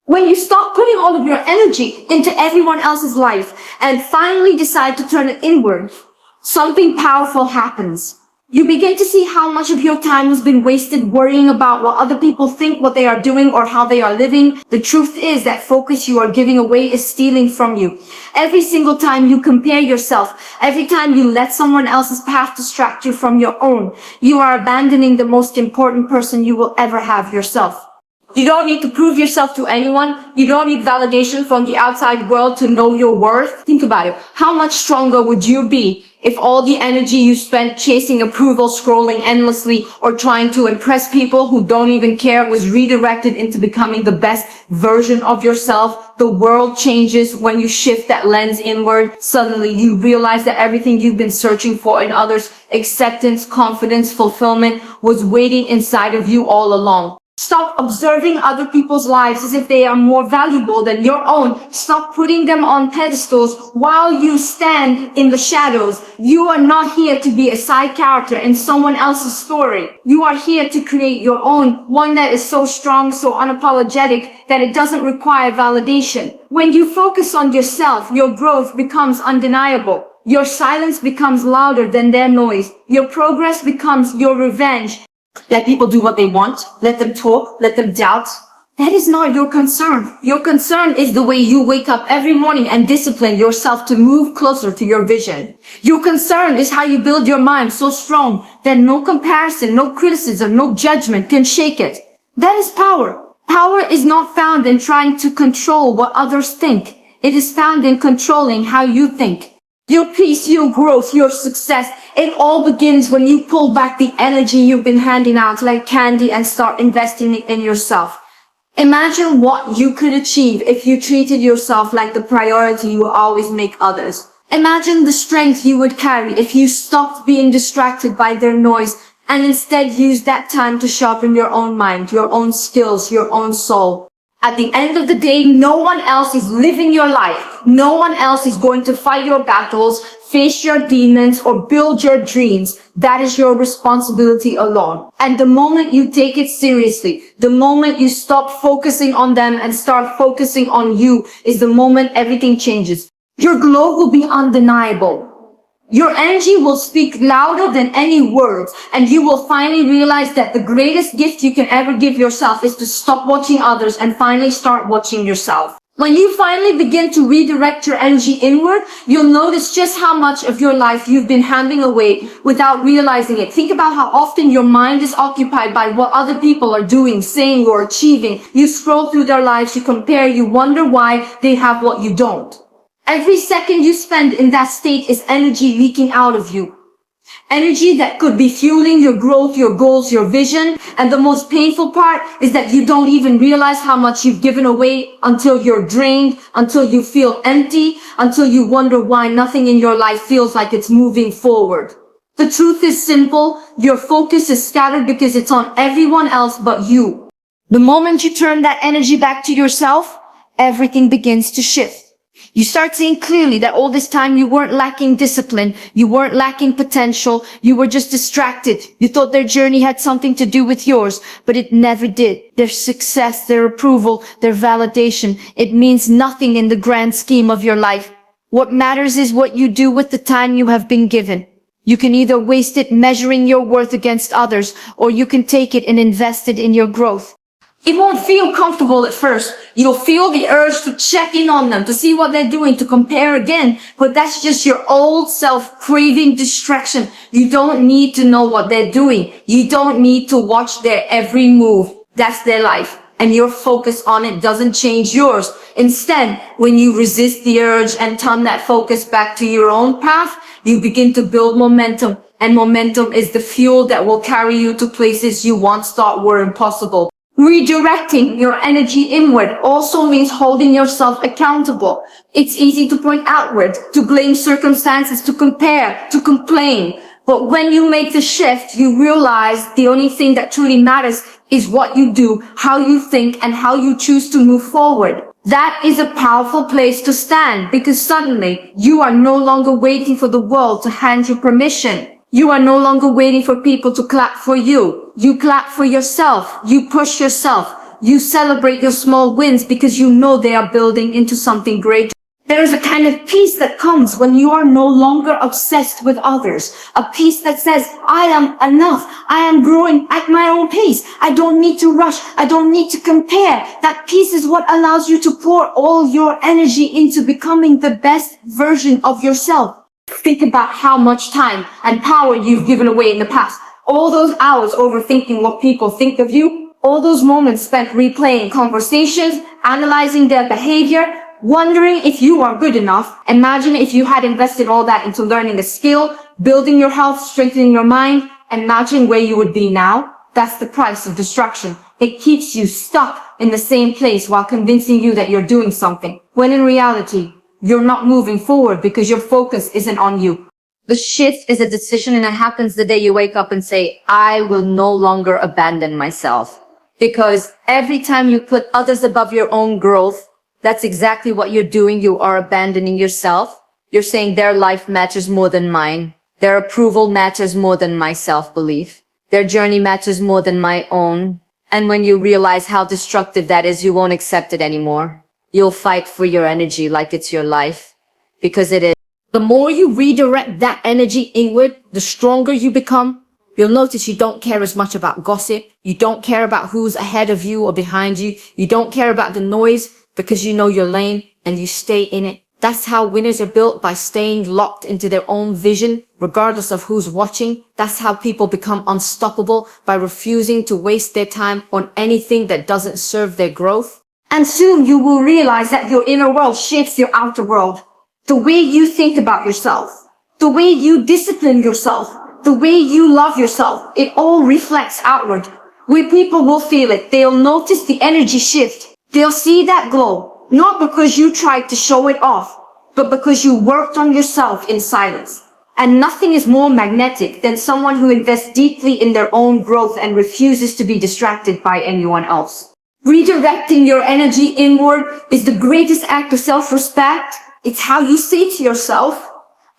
When you stop putting all of your energy into everyone else's life and finally decide to turn it inward, something powerful happens. You begin to see how much of your time has been wasted worrying about what other people think, what they are doing, or how they are living. The truth is that focus you are giving away is stealing from you. Every single time you compare yourself, every time you let someone else's path distract you from your own, you are abandoning the most important person you will ever have, yourself. You don't need to prove yourself to anyone. You don't need validation from the outside world to know your worth. Think about it. How much stronger would you be if all the energy you spent chasing approval, scrolling endlessly, or trying to impress people who don't even care was redirected into becoming the best version of yourself? The world changes when you shift that lens inward. Suddenly you realize that everything you've been searching for in others, acceptance, confidence, fulfillment, was waiting inside of you all along. Stop observing other people's lives as if they are more valuable than your own. Stop putting them on pedestals while you stand in the shadows. You are not here to be a side character in someone else's story. You are here to create your own, one that is so strong, so unapologetic that it doesn't require validation. When you focus on yourself, your growth becomes undeniable. Your silence becomes louder than their noise. Your progress becomes your revenge. Let people do what they want. Let them talk. Let them doubt. That is not your concern. Your concern is the way you wake up every morning and discipline yourself to move closer to your vision. Your concern is how you build your mind so strong that no comparison, no criticism, no judgment can shake it. That is power. Power is not found in trying to control what others think. It is found in controlling how you think. Your peace, your growth, your success, it all begins when you pull back the energy you've been handing out like candy and start investing it in yourself. Imagine what you could achieve if you treated yourself like the priority you always make others. Imagine the strength you would carry if you stopped being distracted by their noise and instead used that time to sharpen your own mind, your own skills, your own soul. At the end of the day, no one else is living your life. No one else is going to fight your battles, face your demons, or build your dreams. That is your responsibility alone. And the moment you take it seriously, the moment you stop focusing on them and start focusing on you, is the moment everything changes. Your glow will be undeniable. Your energy will speak louder than any words, and you will finally realize that the greatest gift you can ever give yourself is to stop watching others and finally start watching yourself. When you finally begin to redirect your energy inward, you'll notice just how much of your life you've been handing away without realizing it. Think about how often your mind is occupied by what other people are doing, saying, or achieving. You scroll through their lives, you compare, you wonder why they have what you don't. Every second you spend in that state is energy leaking out of you. Energy that could be fueling your growth, your goals, your vision. And the most painful part is that you don't even realize how much you've given away until you're drained, until you feel empty, until you wonder why nothing in your life feels like it's moving forward. The truth is simple. Your focus is scattered because it's on everyone else but you. The moment you turn that energy back to yourself, everything begins to shift. You start seeing clearly that all this time you weren't lacking discipline, you weren't lacking potential, you were just distracted. You thought their journey had something to do with yours, but it never did. Their success, their approval, their validation, it means nothing in the grand scheme of your life. What matters is what you do with the time you have been given. You can either waste it measuring your worth against others, or you can take it and invest it in your growth. It won't feel comfortable at first. You'll feel the urge to check in on them, to see what they're doing, to compare again. But that's just your old self craving distraction. You don't need to know what they're doing. You don't need to watch their every move. That's their life. And your focus on it doesn't change yours. Instead, when you resist the urge and turn that focus back to your own path, you begin to build momentum. And momentum is the fuel that will carry you to places you once thought were impossible. Redirecting your energy inward also means holding yourself accountable. It's easy to point outward, to blame circumstances, to compare, to complain. But when you make the shift, you realize the only thing that truly matters is what you do, how you think, and how you choose to move forward. That is a powerful place to stand, because suddenly you are no longer waiting for the world to hand you permission. You are no longer waiting for people to clap for you. You clap for yourself. You push yourself. You celebrate your small wins because you know they are building into something great. There is a kind of peace that comes when you are no longer obsessed with others. A peace that says, I am enough. I am growing at my own pace. I don't need to rush. I don't need to compare. That peace is what allows you to pour all your energy into becoming the best version of yourself. Think about how much time and power you've given away in the past. All those hours overthinking what people think of you. All those moments spent replaying conversations, analyzing their behavior, wondering if you are good enough. Imagine if you had invested all that into learning a skill, building your health, strengthening your mind. Imagine where you would be now. That's the price of distraction. It keeps you stuck in the same place while convincing you that you're doing something, when in reality, you're not moving forward because your focus isn't on you. The shift is a decision, and it happens the day you wake up and say, I will no longer abandon myself. Because every time you put others above your own growth, that's exactly what you're doing. You are abandoning yourself. You're saying their life matters more than mine. Their approval matters more than my self-belief. Their journey matters more than my own. And when you realize how destructive that is, you won't accept it anymore. You'll fight for your energy like it's your life. Because it is. The more you redirect that energy inward, the stronger you become. You'll notice you don't care as much about gossip. You don't care about who's ahead of you or behind you. You don't care about the noise because you know your lane and you stay in it. That's how winners are built, by staying locked into their own vision, regardless of who's watching. That's how people become unstoppable, by refusing to waste their time on anything that doesn't serve their growth. And soon you will realize that your inner world shapes your outer world. The way you think about yourself, the way you discipline yourself, the way you love yourself, it all reflects outward. Where people will feel it, they'll notice the energy shift. They'll see that glow, not because you tried to show it off, but because you worked on yourself in silence. And nothing is more magnetic than someone who invests deeply in their own growth and refuses to be distracted by anyone else. Redirecting your energy inward is the greatest act of self-respect. It's how you say to yourself,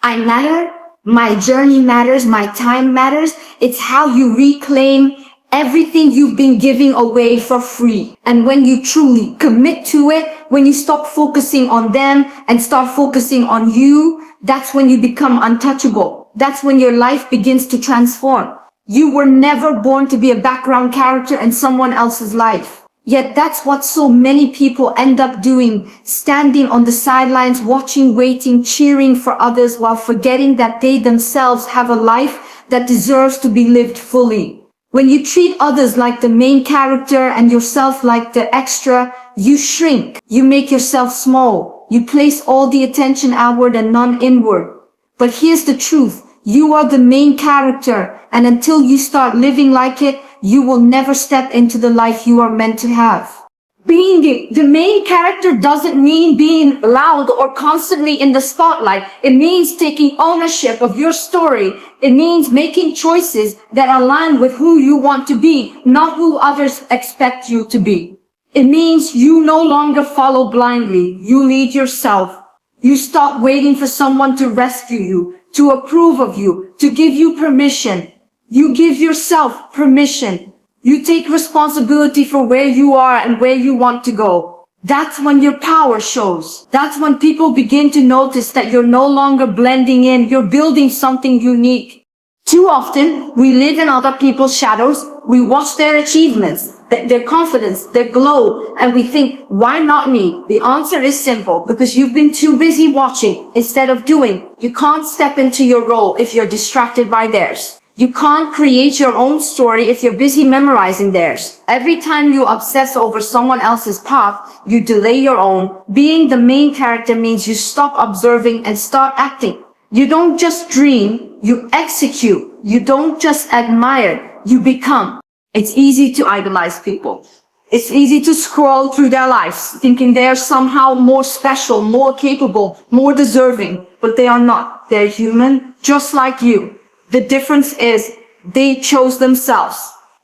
I matter, my journey matters, my time matters. It's how you reclaim everything you've been giving away for free. And when you truly commit to it, when you stop focusing on them and start focusing on you, that's when you become untouchable. That's when your life begins to transform. You were never born to be a background character in someone else's life. Yet that's what so many people end up doing, standing on the sidelines, watching, waiting, cheering for others while forgetting that they themselves have a life that deserves to be lived fully. When you treat others like the main character and yourself like the extra, you shrink. You make yourself small. You place all the attention outward and none inward. But here's the truth. You are the main character, and until you start living like it, you will never step into the life you are meant to have. Being the main character doesn't mean being loud or constantly in the spotlight. It means taking ownership of your story. It means making choices that align with who you want to be, not who others expect you to be. It means you no longer follow blindly. You lead yourself. You stop waiting for someone to rescue you, to approve of you, to give you permission. You give yourself permission. You take responsibility for where you are and where you want to go. That's when your power shows. That's when people begin to notice that you're no longer blending in. You're building something unique. Too often, we live in other people's shadows. We watch their achievements, their confidence, their glow, and we think, why not me? The answer is simple, because you've been too busy watching instead of doing. You can't step into your role if you're distracted by theirs. You can't create your own story if you're busy memorizing theirs. Every time you obsess over someone else's path, you delay your own. Being the main character means you stop observing and start acting. You don't just dream, you execute. You don't just admire, you become. It's easy to idolize people. It's easy to scroll through their lives, thinking they're somehow more special, more capable, more deserving, but they are not. They're human, just like you. The difference is they chose themselves.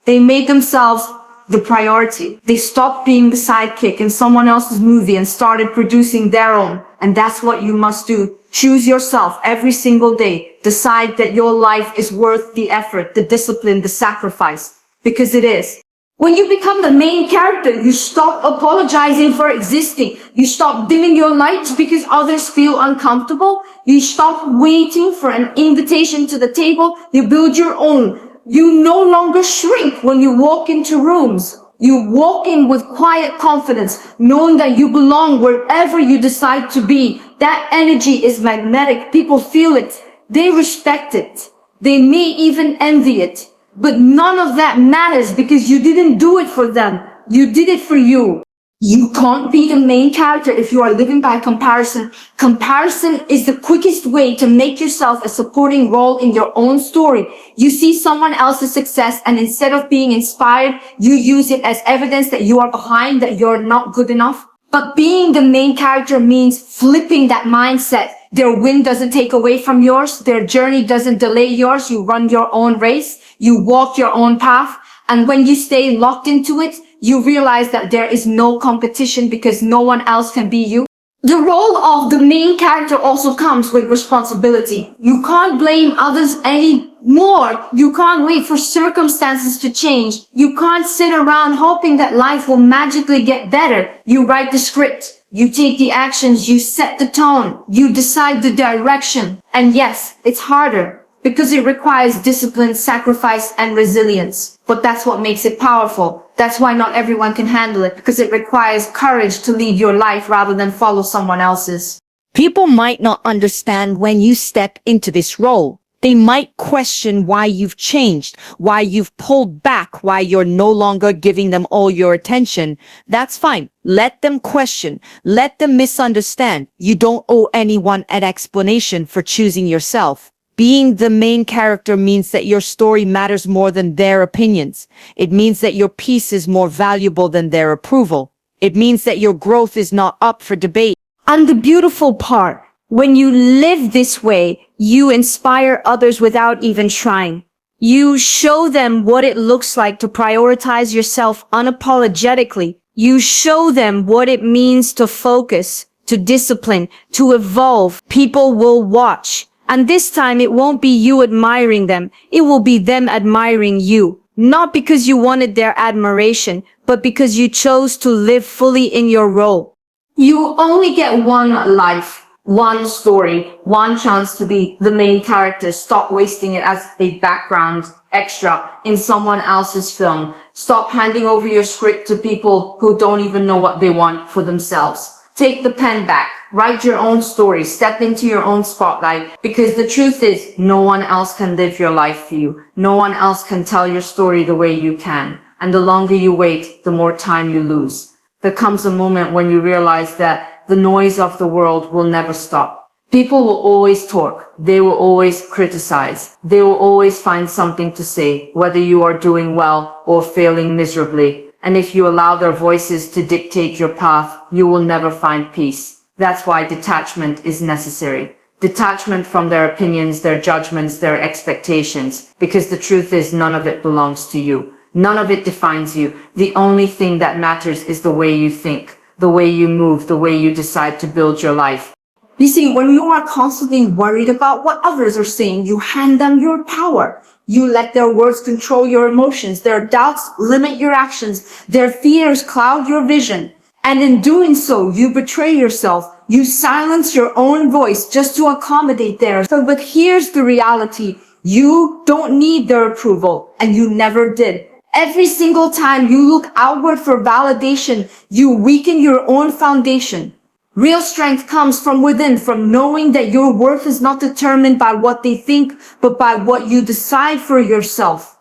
They made themselves the priority. They stopped being the sidekick in someone else's movie and started producing their own. And that's what you must do. Choose yourself every single day. Decide that your life is worth the effort, the discipline, the sacrifice. Because it is. When you become the main character, you stop apologizing for existing. You stop dimming your lights because others feel uncomfortable. You stop waiting for an invitation to the table. You build your own. You no longer shrink when you walk into rooms. You walk in with quiet confidence, knowing that you belong wherever you decide to be. That energy is magnetic. People feel it. They respect it. They may even envy it. But none of that matters because you didn't do it for them. You did it for you. You can't be the main character if you are living by comparison. Comparison is the quickest way to make yourself a supporting role in your own story. You see someone else's success, and instead of being inspired, you use it as evidence that you are behind, that you're not good enough. But being the main character means flipping that mindset. Their win doesn't take away from yours. Their journey doesn't delay yours. You run your own race. You walk your own path. And when you stay locked into it, you realize that there is no competition because no one else can be you. The role of the main character also comes with responsibility. You can't blame others anymore. You can't wait for circumstances to change. You can't sit around hoping that life will magically get better. You write the script. You take the actions. You set the tone. You decide the direction. And yes, it's harder because it requires discipline, sacrifice, and resilience. But that's what makes it powerful. That's why not everyone can handle it, because it requires courage to lead your life rather than follow someone else's. People might not understand when you step into this role. They might question why you've changed, why you've pulled back, why you're no longer giving them all your attention. That's fine. Let them question. Let them misunderstand. You don't owe anyone an explanation for choosing yourself. Being the main character means that your story matters more than their opinions. It means that your peace is more valuable than their approval. It means that your growth is not up for debate. And the beautiful part, when you live this way, you inspire others without even trying. You show them what it looks like to prioritize yourself unapologetically. You show them what it means to focus, to discipline, to evolve. People will watch. And this time it won't be you admiring them. It will be them admiring you. Not because you wanted their admiration, but because you chose to live fully in your role. You only get one life, one story, one chance to be the main character. Stop wasting it as a background extra in someone else's film. Stop handing over your script to people who don't even know what they want for themselves. Take the pen back. Write your own story. Step into your own spotlight. Because the truth is, no one else can live your life for you. No one else can tell your story the way you can. And the longer you wait, the more time you lose. There comes a moment when you realize that the noise of the world will never stop. People will always talk. They will always criticize. They will always find something to say, whether you are doing well or failing miserably. And if you allow their voices to dictate your path, you will never find peace. That's why detachment is necessary. Detachment from their opinions, their judgments, their expectations. Because the truth is, none of it belongs to you. None of it defines you. The only thing that matters is the way you think, the way you move, the way you decide to build your life. You see, when you are constantly worried about what others are saying, you hand them your power. You let their words control your emotions. Their doubts limit your actions. Their fears cloud your vision. And in doing so, you betray yourself. You silence your own voice just to accommodate theirs. But here's the reality. You don't need their approval, and you never did. Every single time you look outward for validation, you weaken your own foundation. Real strength comes from within, from knowing that your worth is not determined by what they think, but by what you decide for yourself.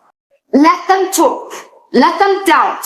Let them talk. Let them doubt.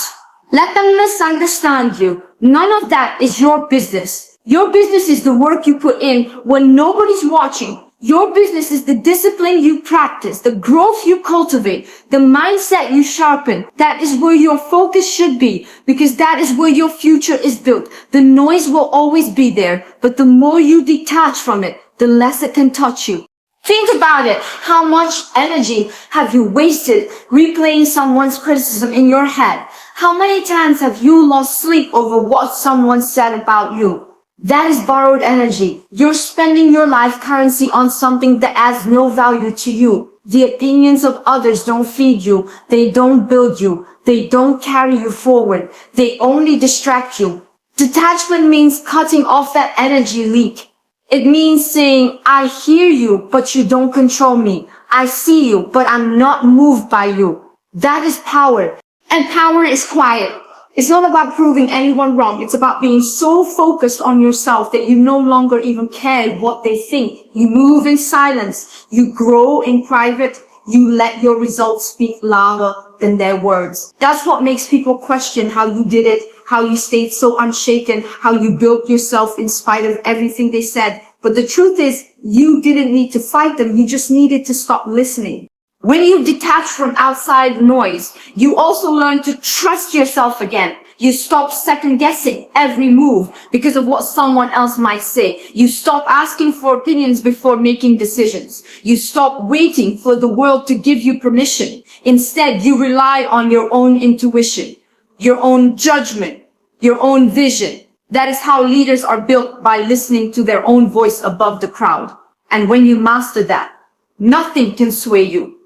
Let them misunderstand you. None of that is your business. Your business is the work you put in when nobody's watching. Your business is the discipline you practice, the growth you cultivate, the mindset you sharpen. That is where your focus should be, because that is where your future is built. The noise will always be there, but the more you detach from it, the less it can touch you. Think about it. How much energy have you wasted replaying someone's criticism in your head? How many times have you lost sleep over what someone said about you? That is borrowed energy. You're spending your life currency on something that adds no value to you. The opinions of others don't feed you. They don't build you. They don't carry you forward. They only distract you. Detachment means cutting off that energy leak. It means saying, I hear you, but you don't control me. I see you, but I'm not moved by you. That is power. And power is quiet. It's not about proving anyone wrong. It's about being so focused on yourself that you no longer even care what they think. You move in silence. You grow in private. You let your results speak louder than their words. That's what makes people question how you did it, how you stayed so unshaken, how you built yourself in spite of everything they said. But the truth is, you didn't need to fight them. You just needed to stop listening. When you detach from outside noise, you also learn to trust yourself again. You stop second guessing every move because of what someone else might say. You stop asking for opinions before making decisions. You stop waiting for the world to give you permission. Instead, you rely on your own intuition, your own judgment, your own vision. That is how leaders are built, by listening to their own voice above the crowd. And when you master that, nothing can sway you.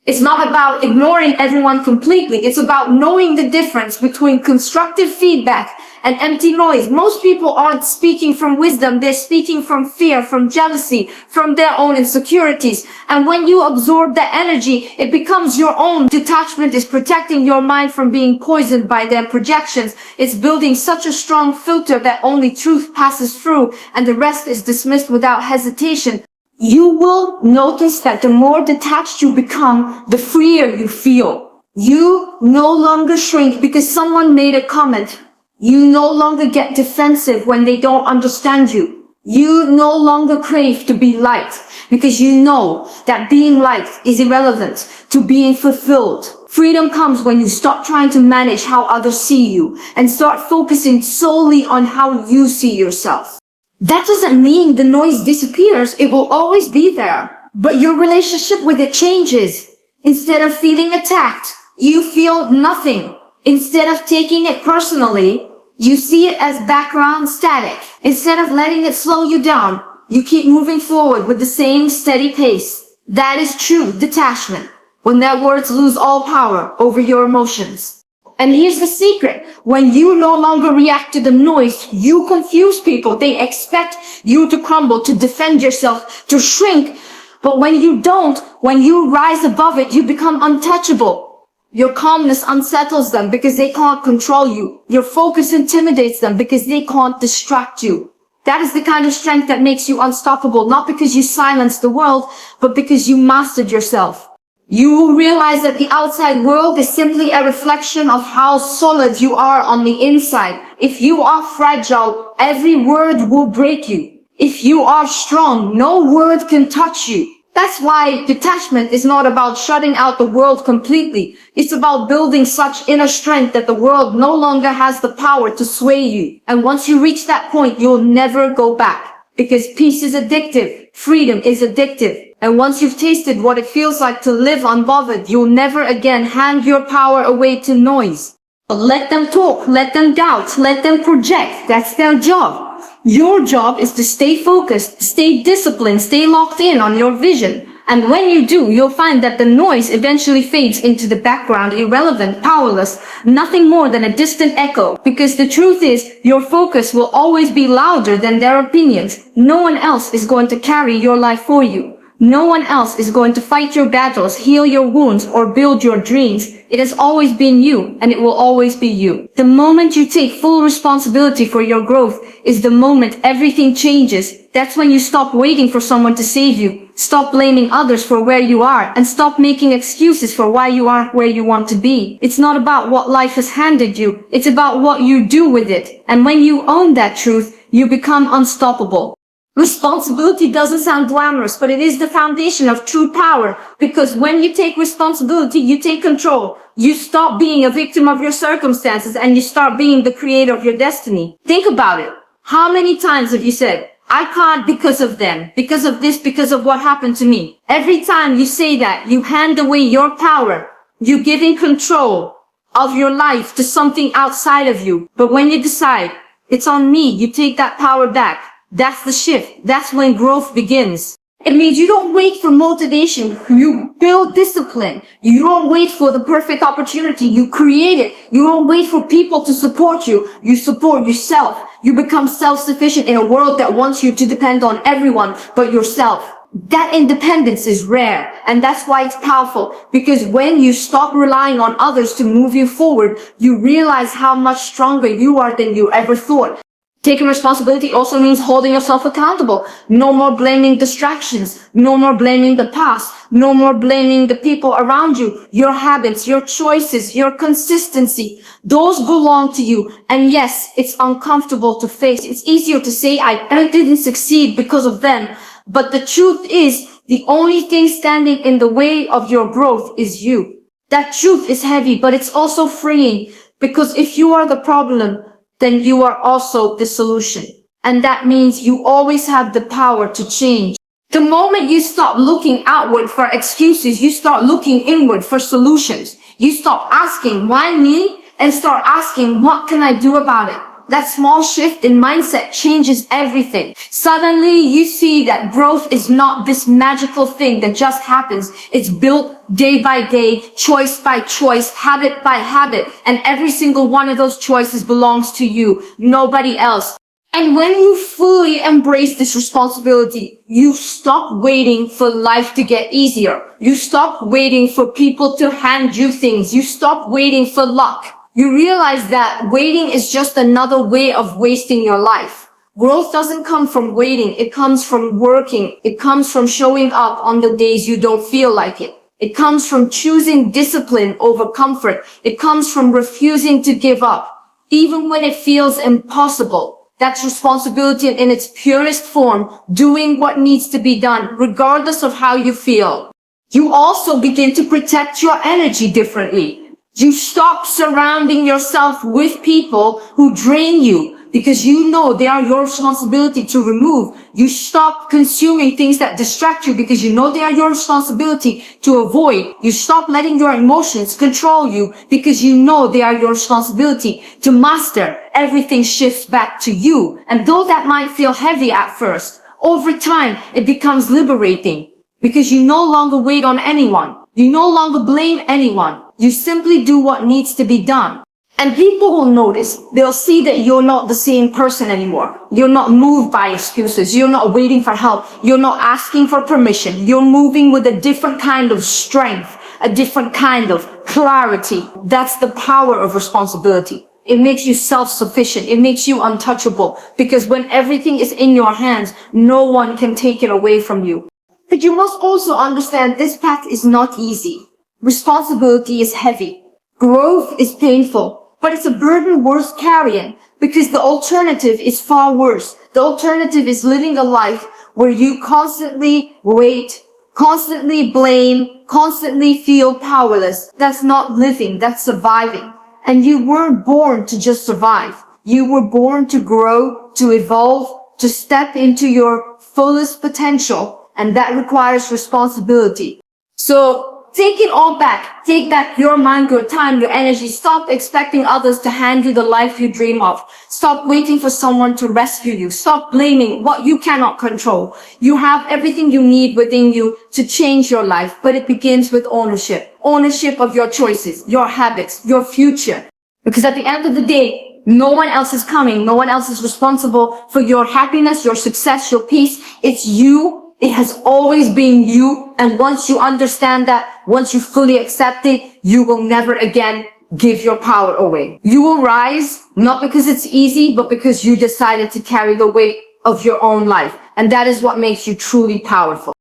It's not about ignoring everyone completely. It's about knowing the difference between constructive feedback and empty noise. Most people aren't speaking from wisdom. They're speaking from fear, from jealousy, from their own insecurities. And when you absorb that energy, it becomes your own. Detachment is protecting your mind from being poisoned by their projections. It's building such a strong filter that only truth passes through and the rest is dismissed without hesitation. You will notice that the more detached you become, the freer you feel. You no longer shrink because someone made a comment. You no longer get defensive when they don't understand you. You no longer crave to be liked because you know that being liked is irrelevant to being fulfilled. Freedom comes when you stop trying to manage how others see you and start focusing solely on how you see yourself. That doesn't mean the noise disappears. It will always be there. But your relationship with it changes. Instead of feeling attacked, you feel nothing. Instead of taking it personally, you see it as background static. Instead of letting it slow you down, you keep moving forward with the same steady pace. That is true detachment, when their words lose all power over your emotions. And here's the secret. When you no longer react to the noise, you confuse people. They expect you to crumble, to defend yourself, to shrink. But when you don't, when you rise above it, you become untouchable. Your calmness unsettles them because they can't control you. Your focus intimidates them because they can't distract you. That is the kind of strength that makes you unstoppable, not because you silenced the world, but because you mastered yourself. You will realize that the outside world is simply a reflection of how solid you are on the inside. If you are fragile, every word will break you. If you are strong, no word can touch you. That's why detachment is not about shutting out the world completely. It's about building such inner strength that the world no longer has the power to sway you. And once you reach that point, you'll never go back. Because peace is addictive. Freedom is addictive. And once you've tasted what it feels like to live unbothered, you'll never again hand your power away to noise. Let them talk, let them doubt, let them project. That's their job. Your job is to stay focused, stay disciplined, stay locked in on your vision. And when you do, you'll find that the noise eventually fades into the background, irrelevant, powerless, nothing more than a distant echo. Because the truth is, your focus will always be louder than their opinions. No one else is going to carry your life for you. No one else is going to fight your battles, heal your wounds, or build your dreams. It has always been you, and it will always be you. The moment you take full responsibility for your growth is the moment everything changes. That's when you stop waiting for someone to save you, stop blaming others for where you are, and stop making excuses for why you aren't where you want to be. It's not about what life has handed you, it's about what you do with it. And when you own that truth, you become unstoppable. Responsibility doesn't sound glamorous, but it is the foundation of true power. Because when you take responsibility, you take control. You stop being a victim of your circumstances and you start being the creator of your destiny. Think about it. How many times have you said, I can't because of them, because of this, because of what happened to me? Every time you say that, you hand away your power. You're giving control of your life to something outside of you. But when you decide, it's on me, you take that power back. That's the shift. That's when growth begins. It means you don't wait for motivation. You build discipline. You don't wait for the perfect opportunity. You create it. You don't wait for people to support you. You support yourself. You become self-sufficient in a world that wants you to depend on everyone but yourself. That independence is rare, and that's why it's powerful, because when you stop relying on others to move you forward, you realize how much stronger you are than you ever thought. Taking responsibility also means holding yourself accountable. No more blaming distractions. No more blaming the past. No more blaming the people around you. Your habits, your choices, your consistency, those belong to you. And yes, it's uncomfortable to face. It's easier to say, I didn't succeed because of them. But the truth is, the only thing standing in the way of your growth is you. That truth is heavy, but it's also freeing, because if you are the problem, then you are also the solution. And that means you always have the power to change. The moment you stop looking outward for excuses, you start looking inward for solutions. You stop asking, why me? And start asking, what can I do about it? That small shift in mindset changes everything. Suddenly you see that growth is not this magical thing that just happens. It's built day by day, choice by choice, habit by habit. And every single one of those choices belongs to you, nobody else. And when you fully embrace this responsibility, you stop waiting for life to get easier. You stop waiting for people to hand you things. You stop waiting for luck. You realize that waiting is just another way of wasting your life. Growth doesn't come from waiting. It comes from working. It comes from showing up on the days you don't feel like it. It comes from choosing discipline over comfort. It comes from refusing to give up, even when it feels impossible. That's responsibility in its purest form, doing what needs to be done, regardless of how you feel. You also begin to protect your energy differently. You stop surrounding yourself with people who drain you, because you know they are your responsibility to remove. You stop consuming things that distract you, because you know they are your responsibility to avoid. You stop letting your emotions control you, because you know they are your responsibility to master. Everything shifts back to you. And though that might feel heavy at first, over time it becomes liberating, because you no longer wait on anyone. You no longer blame anyone. You simply do what needs to be done. And people will notice. They'll see that you're not the same person anymore. You're not moved by excuses. You're not waiting for help. You're not asking for permission. You're moving with a different kind of strength, a different kind of clarity. That's the power of responsibility. It makes you self-sufficient. It makes you untouchable, because when everything is in your hands, no one can take it away from you. But you must also understand this path is not easy. Responsibility is heavy. Growth is painful, but it's a burden worth carrying, because the alternative is far worse. The alternative is living a life where you constantly wait, constantly blame, constantly feel powerless. That's not living, that's surviving. And you weren't born to just survive. You were born to grow, to evolve, to step into your fullest potential. And that requires responsibility. So take it all back. Take back your mind, your time, your energy. Stop expecting others to hand you the life you dream of. Stop waiting for someone to rescue you. Stop blaming what you cannot control. You have everything you need within you to change your life, but it begins with ownership. Ownership of your choices, your habits, your future. Because at the end of the day, no one else is coming. No one else is responsible for your happiness, your success, your peace. It's you. It has always been you. And once you understand that, once you fully accept it, you will never again give your power away. You will rise, not because it's easy, but because you decided to carry the weight of your own life. And that is what makes you truly powerful.